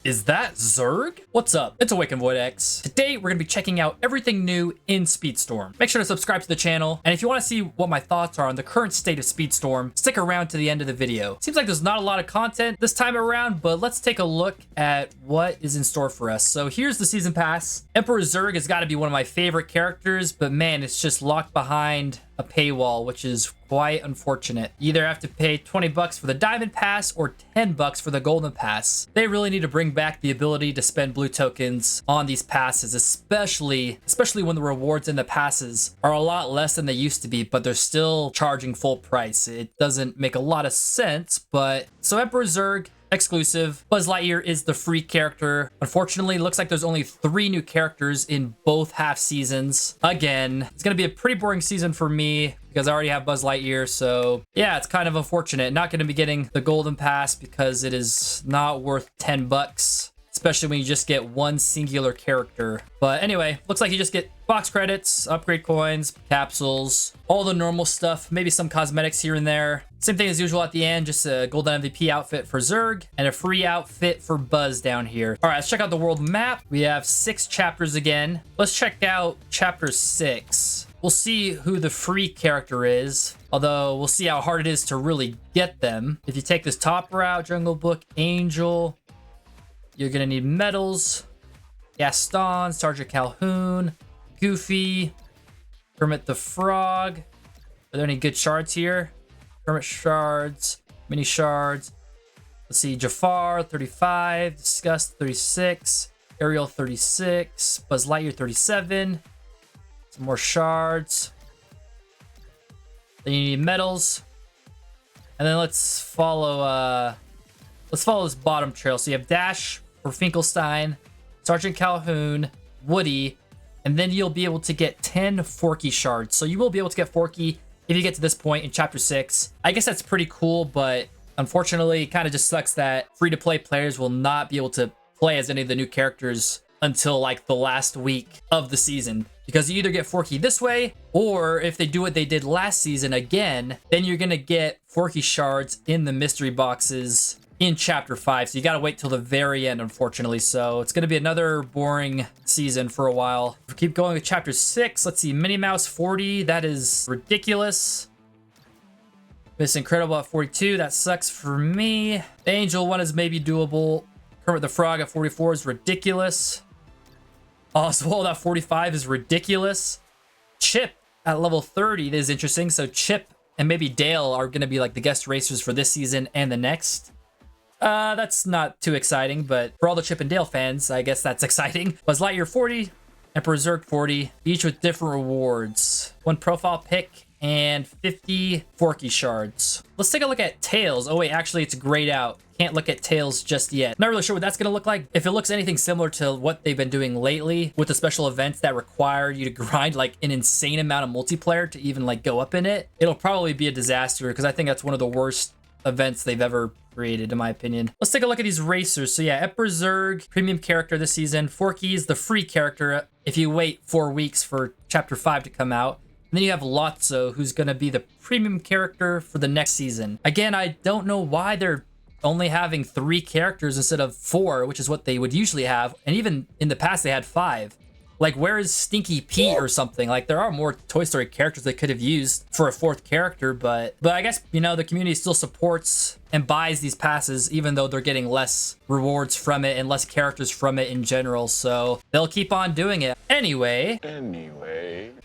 Is that Zurg? What's up? It's Awakened Void X. Today, we're going to be checking out everything new in Speedstorm. Make sure to subscribe to the channel, and if you want to see what my thoughts are on the current state of Speedstorm, stick around to the end of the video. Seems like there's not a lot of content this time around, but let's take a look at what is in store for us. So here's the Season Pass. Emperor Zurg has got to be one of my favorite characters, but man, it's just locked behind a paywall, which is quite unfortunate. You either have to pay 20 bucks for the Diamond Pass or 10 bucks for the Golden Pass. They really need to bring back the ability to spend blue tokens on these passes, especially when the rewards in the passes are a lot less than they used to be, but they're still charging full price. It doesn't make a lot of sense, but so Emperor Zurg exclusive. Buzz Lightyear is the free character. Unfortunately, looks like there's only 3 new characters in both half seasons. Again, it's gonna be a pretty boring season for me because I already have Buzz Lightyear, so yeah, it's kind of unfortunate. Not gonna be getting the Golden Pass because it is not worth 10 bucks. Especially when you just get one singular character. But anyway, looks like you just get box credits, upgrade coins, capsules, all the normal stuff, maybe some cosmetics here and there. Same thing as usual at the end, just a golden MVP outfit for Zurg and a free outfit for Buzz down here. All right, let's check out the world map. We have 6 chapters again. Let's check out chapter 6. We'll see who the free character is, although we'll see how hard it is to really get them. If you take this top route, Jungle Book, Angel, you're gonna need medals. Gaston, Sergeant Calhoun, Goofy, Kermit the Frog. Are there any good shards here? Kermit shards, mini shards. Let's see, Jafar, 35, Disgust, 36, Ariel, 36, Buzz Lightyear, 37. Some more shards. Then you need medals. And then let's follow this bottom trail. So you have Dash for Finkelstein, Sergeant Calhoun, Woody, and then you'll be able to get 10 Forky shards. So you will be able to get Forky if you get to this point in chapter 6. I guess that's pretty cool, but unfortunately, it kind of just sucks that free-to-play players will not be able to play as any of the new characters until like the last week of the season. Because you either get Forky this way, or if they do what they did last season again, then you're gonna get Forky shards in the mystery boxes in chapter 5, so you gotta wait till the very end, unfortunately. So it's gonna be another boring season for a while. If we keep going with chapter 6, let's see, Minnie Mouse 40, that is ridiculous. Miss Incredible at 42, that sucks for me. The Angel one is maybe doable. Kermit the Frog at 44 is ridiculous. Oswald at 45 is ridiculous. Chip at level 30 is interesting, so Chip and maybe Dale are gonna be like the guest racers for this season and the next. That's not too exciting, but for all the Chip and Dale fans, I guess that's exciting. Buzz Lightyear 40, Emperor Zurg 40, each with different rewards. 1 profile pick and 50 Forky shards. Let's take a look at Tails. Oh wait, actually it's grayed out. Can't look at Tails just yet. Not really sure what that's gonna look like. If it looks anything similar to what they've been doing lately with the special events that require you to grind like an insane amount of multiplayer to even like go up in it, it'll probably be a disaster because I think that's one of the worst events they've ever created, in my opinion. Let's take a look at these racers. So yeah, Emperor Zurg, premium character this season. Forky is the free character if you wait 4 weeks for chapter 5 to come out. And then you have Lotso, who's gonna be the premium character for the next season. Again, I don't know why they're only having 3 characters instead of 4, which is what they would usually have. And even in the past, they had 5. Like, where is Stinky Pete or something? Like, there are more Toy Story characters they could have used for a 4th character, but I guess, you know, the community still supports and buys these passes, even though they're getting less rewards from it and less characters from it in general, so they'll keep on doing it. Anyway,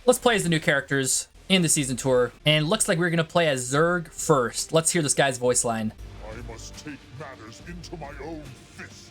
let's play as the new characters in the season tour, and looks like we're gonna play as Zurg first. Let's hear this guy's voice line. I must take matters into my own fists.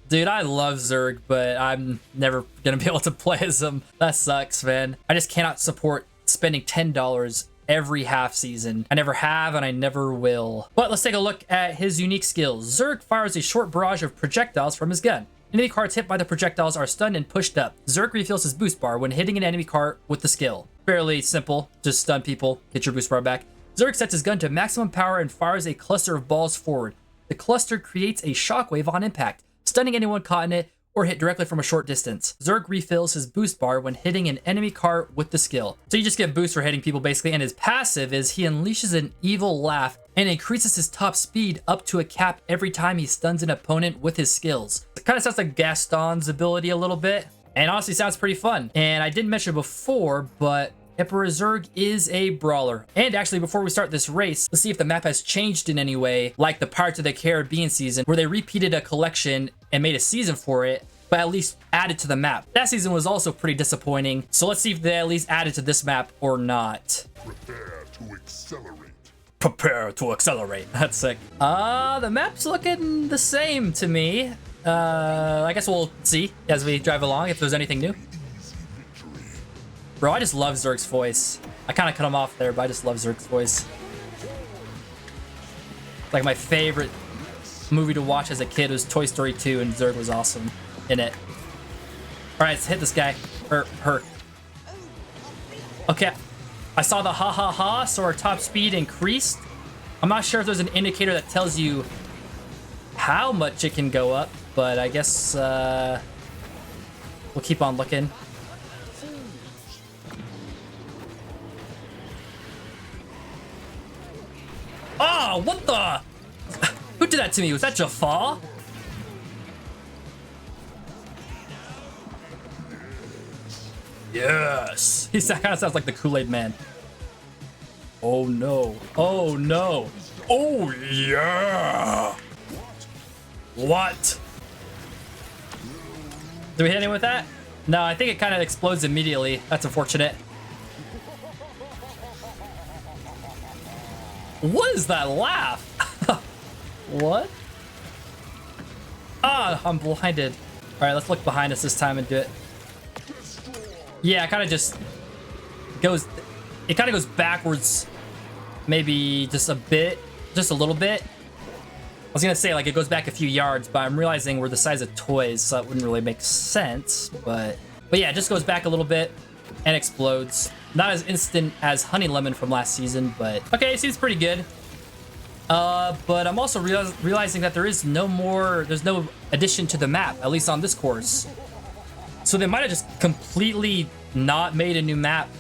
Dude, I love Zurg, but I'm never gonna be able to play as him. That sucks, man. I just cannot support spending $10 every half season. I never have, and I never will. But let's take a look at his unique skills. Zurg fires a short barrage of projectiles from his gun. Enemy cards hit by the projectiles are stunned and pushed up. Zurg refills his boost bar when hitting an enemy card with the skill. Fairly simple. Just stun people, get your boost bar back. Zurg sets his gun to maximum power and fires a cluster of balls forward. The cluster creates a shockwave on impact, stunning anyone caught in it or hit directly from a short distance. Zurg refills his boost bar when hitting an enemy cart with the skill. So you just get boosts for hitting people basically, and his passive is he unleashes an evil laugh and increases his top speed up to a cap every time he stuns an opponent with his skills. Kind of sounds like Gaston's ability a little bit. And honestly sounds pretty fun. And I didn't mention before, but Emperor Zurg is a brawler. And actually, before we start this race, let's see if the map has changed in any way, like the Pirates of the Caribbean season, where they repeated a collection and made a season for it, but at least added to the map. That season was also pretty disappointing. So let's see if they at least added to this map or not. Prepare to accelerate. Prepare to accelerate. That's sick. The map's looking the same to me. I guess we'll see as we drive along if there's anything new. Bro, I just love Zurg's voice. I kind of cut him off there, but I just love Zurg's voice. Like my favorite movie to watch as a kid was Toy Story 2, and Zurg was awesome in it. All right, let's hit this guy. Or her. Okay, I saw the ha ha ha, so our top speed increased. I'm not sure if there's an indicator that tells you how much it can go up, but I guess we'll keep on looking. Oh, what the? Who did that to me? Was that Jafar? Yes. He kind of sounds like the Kool-Aid Man. Oh no. Oh no. Oh yeah. What? Did we hit him with that? No, I think it kind of explodes immediately. That's unfortunate. What is that laugh? What? Ah, I'm blinded. All right, let's look behind us this time and do it. Yeah, it kind of just goes, it kind of goes backwards, maybe just a bit, just a little bit. I was gonna say like it goes back a few yards, but I'm realizing we're the size of toys, so that wouldn't really make sense. But yeah, it just goes back a little bit and explodes. Not as instant as Honey Lemon from last season, but okay, it seems pretty good. But I'm also realizing that there's no addition to the map, at least on this course. So they might have just completely not made a new map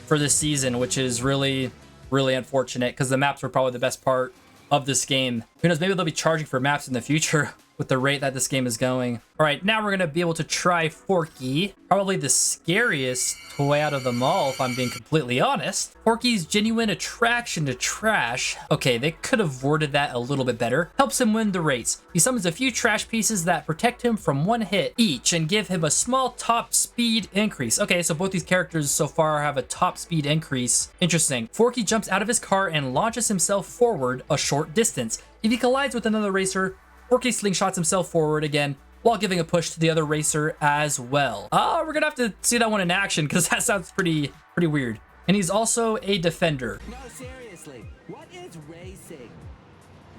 for this season, which is really, really unfortunate because the maps were probably the best part of this game. Who knows, maybe they'll be charging for maps in the future with the rate that this game is going. All right, now we're gonna be able to try Forky. Probably the scariest toy out of them all, if I'm being completely honest. Forky's genuine attraction to trash. Okay, they could have worded that a little bit better. Helps him win the race. He summons a few trash pieces that protect him from one hit each and give him a small top speed increase. Okay, so both these characters so far have a top speed increase. Interesting. Forky jumps out of his car and launches himself forward a short distance. If he collides with another racer, Forky slingshots himself forward again while giving a push to the other racer as well. We're gonna have to see that one in action because that sounds pretty weird. And he's also a defender. No, seriously, what is racing?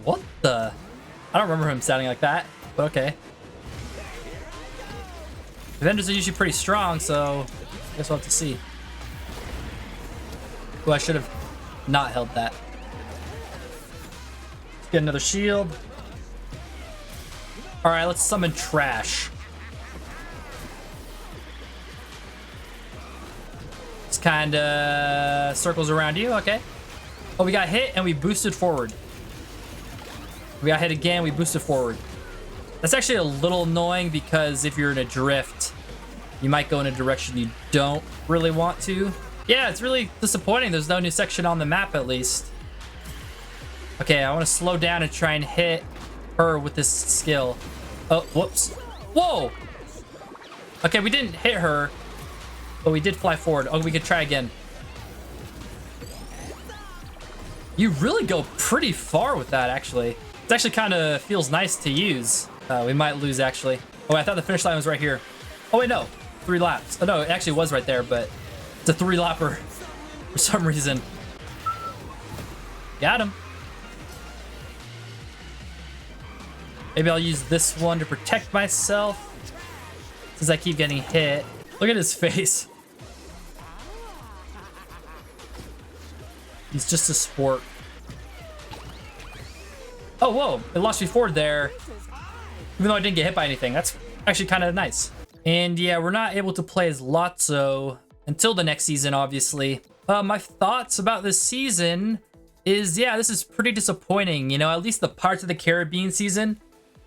What the? I don't remember him sounding like that, but okay. Defenders are usually pretty strong, so I guess we'll have to see. Oh, I should have not held that. Let's get another shield. All right, let's summon trash. It's kind of circles around you, okay. Oh, we got hit and we boosted forward. We got hit again, we boosted forward. That's actually a little annoying because if you're in a drift, you might go in a direction you don't really want to. Yeah, it's really disappointing there's no new section on the map at least. Okay, I want to slow down and try and hit her with this skill. Oh, whoops. Whoa! Okay, we didn't hit her, but we did fly forward. Oh, we could try again. You really go pretty far with that, actually. It actually kind of feels nice to use. We might lose, actually. Oh, I thought the finish line was right here. Oh, wait, no. 3 laps. Oh, no, it actually was right there, but it's a 3-lapper for some reason. Got him. Maybe I'll use this one to protect myself since I keep getting hit. Look at his face. He's just a sport. Oh, whoa. It lost me forward there. Even though I didn't get hit by anything. That's actually kind of nice. And yeah, we're not able to play as Lotso until the next season, obviously. My thoughts about this season is, yeah, this is pretty disappointing. You know, at least the Pirates of the Caribbean season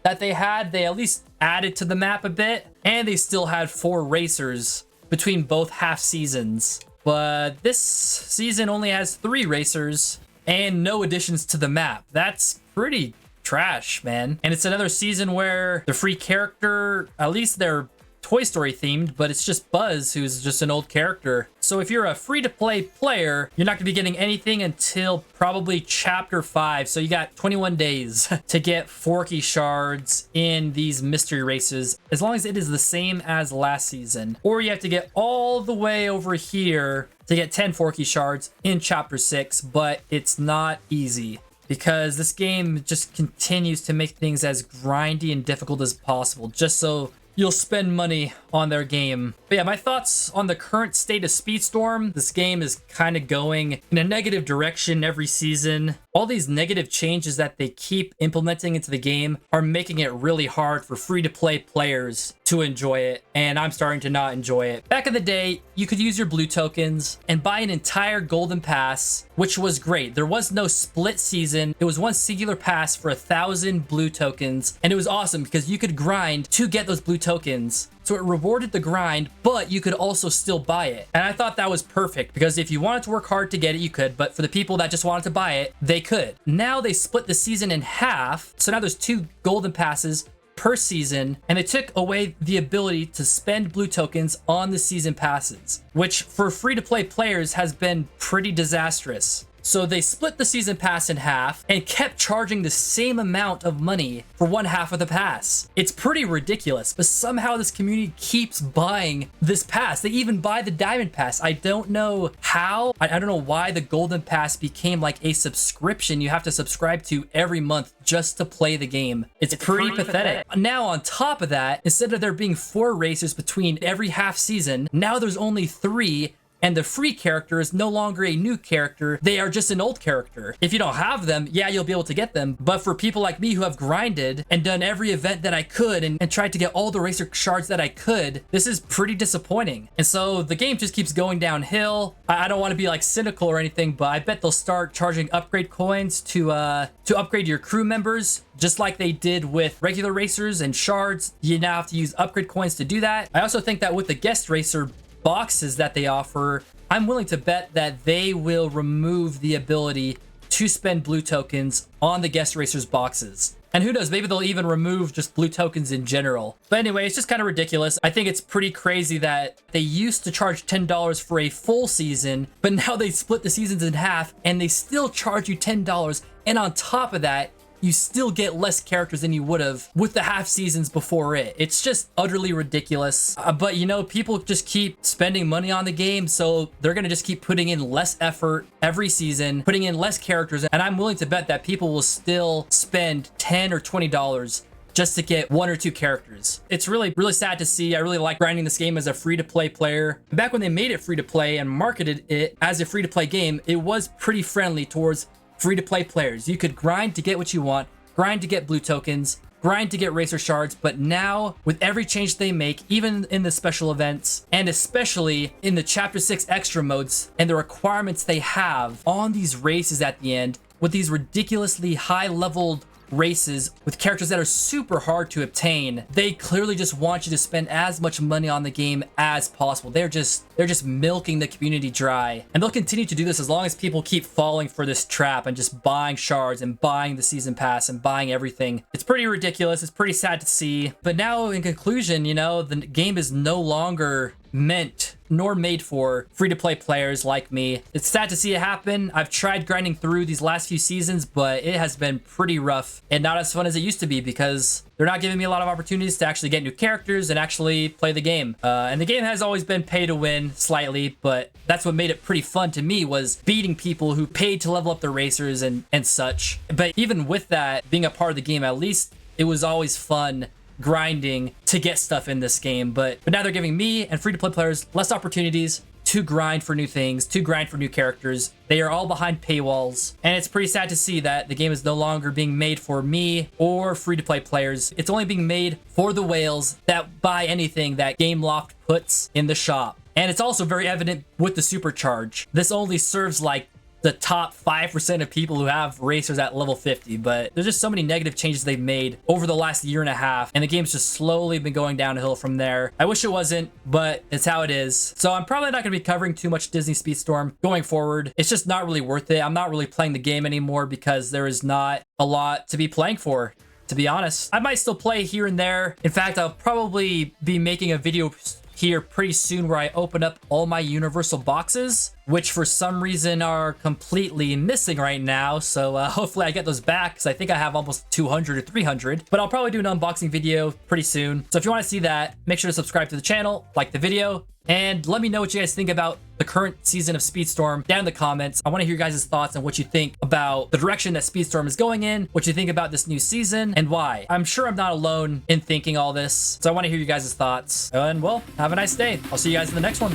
that they had, they at least added to the map a bit, and they still had 4 racers between both half seasons. But this season only has 3 racers and no additions to the map. That's pretty trash, man. And it's another season where the free character, at least they're Toy Story themed, but it's just Buzz, who's just an old character. So if you're a free-to-play player, you're not gonna be getting anything until probably chapter 5. So you got 21 days to get Forky shards in these mystery races, as long as it is the same as last season. Or you have to get all the way over here to get 10 Forky shards in chapter 6, but it's not easy, because this game just continues to make things as grindy and difficult as possible, just so you'll spend money on their game. But yeah, my thoughts on the current state of Speedstorm. This game is kind of going in a negative direction every season. All these negative changes that they keep implementing into the game are making it really hard for free-to-play players to enjoy it, and I'm starting to not enjoy it. Back in the day, you could use your blue tokens and buy an entire golden pass, which was great. There was no split season. It was one singular pass for 1,000 blue tokens, and it was awesome because you could grind to get those blue tokens. So it rewarded the grind, but you could also still buy it. And I thought that was perfect, because if you wanted to work hard to get it, you could, but for the people that just wanted to buy it, they could. Now they split the season in half, so now there's 2 golden passes per season, and they took away the ability to spend blue tokens on the season passes, which for free-to-play players has been pretty disastrous. So they split the season pass in half and kept charging the same amount of money for one half of the pass. It's pretty ridiculous, but somehow this community keeps buying this pass. They even buy the diamond pass. I don't know how. I don't know why the golden pass became like a subscription you have to subscribe to every month just to play the game. It's pretty pathetic. Now on top of that, instead of there being 4 racers between every half season, now there's only 3. And the free character is no longer a new character. They are just an old character. If you don't have them, yeah, you'll be able to get them. But for people like me who have grinded and done every event that I could and tried to get all the racer shards that I could, this is pretty disappointing. And so the game just keeps going downhill. I don't want to be like cynical or anything, but I bet they'll start charging upgrade coins to upgrade your crew members, just like they did with regular racers and shards. You now have to use upgrade coins to do that. I also think that with the guest racer boxes that they offer, I'm willing to bet that they will remove the ability to spend blue tokens on the guest racers boxes. And who knows, maybe they'll even remove just blue tokens in general. But anyway, it's just kind of ridiculous. I think it's pretty crazy that they used to charge $10 for a full season, but now they split the seasons in half and they still charge you $10. And on top of that, you still get less characters than you would have with the half seasons before it. It's just utterly ridiculous. But you know, people just keep spending money on the game, so they're gonna just keep putting in less effort every season, putting in less characters, and I'm willing to bet that people will still spend $10 or $20 just to get 1 or 2 characters. It's really, really sad to see. I really like grinding this game as a free-to-play player. Back when they made it free-to-play and marketed it as a free-to-play game, it was pretty friendly towards free-to-play players. You could grind to get what you want, grind to get blue tokens, grind to get racer shards, but now with every change they make, even in the special events, and especially in the chapter 6 extra modes and the requirements they have on these races at the end, with these ridiculously high-leveled races with characters that are super hard to obtain, they clearly just want you to spend as much money on the game as possible. They're just milking the community dry, and they'll continue to do this as long as people keep falling for this trap and just buying shards and buying the season pass and buying everything. It's pretty ridiculous. It's pretty sad to see. But now in conclusion, you know, the game is no longer meant nor made for free-to-play players like me. It's sad to see it happen. I've tried grinding through these last few seasons, but it has been pretty rough and not as fun as it used to be, because they're not giving me a lot of opportunities to actually get new characters and actually play the game. And the game has always been pay to win slightly, but that's what made it pretty fun to me, was beating people who paid to level up their racers and such. But even with that being a part of the game, at least it was always fun grinding to get stuff in this game. But now they're giving me and free-to-play players less opportunities to grind for new things, to grind for new characters. They are all behind paywalls, and it's pretty sad to see that the game is no longer being made for me or free-to-play players. It's only being made for the whales that buy anything that GameLoft puts in the shop. And it's also very evident with the supercharge. This only serves like the top 5% of people who have racers at level 50, but there's just so many negative changes they've made over the last year and a half, and the game's just slowly been going downhill from there. I wish it wasn't, but it's how it is. So I'm probably not going to be covering too much Disney Speedstorm going forward. It's just not really worth it. I'm not really playing the game anymore because there is not a lot to be playing for, to be honest. I might still play here and there. In fact, I'll probably be making a video here pretty soon where I open up all my universal boxes, which for some reason are completely missing right now. So hopefully I get those back, because I think I have almost 200 or 300, but I'll probably do an unboxing video pretty soon. So if you want to see that, make sure to subscribe to the channel, like the video, and let me know what you guys think about the current season of Speedstorm down in the comments. I want to hear your guys' thoughts on what you think about the direction that Speedstorm is going in, what you think about this new season, and why. I'm sure I'm not alone in thinking all this, so I want to hear you guys' thoughts. And well, have a nice day. I'll see you guys in the next one.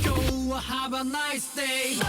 Go have a nice day.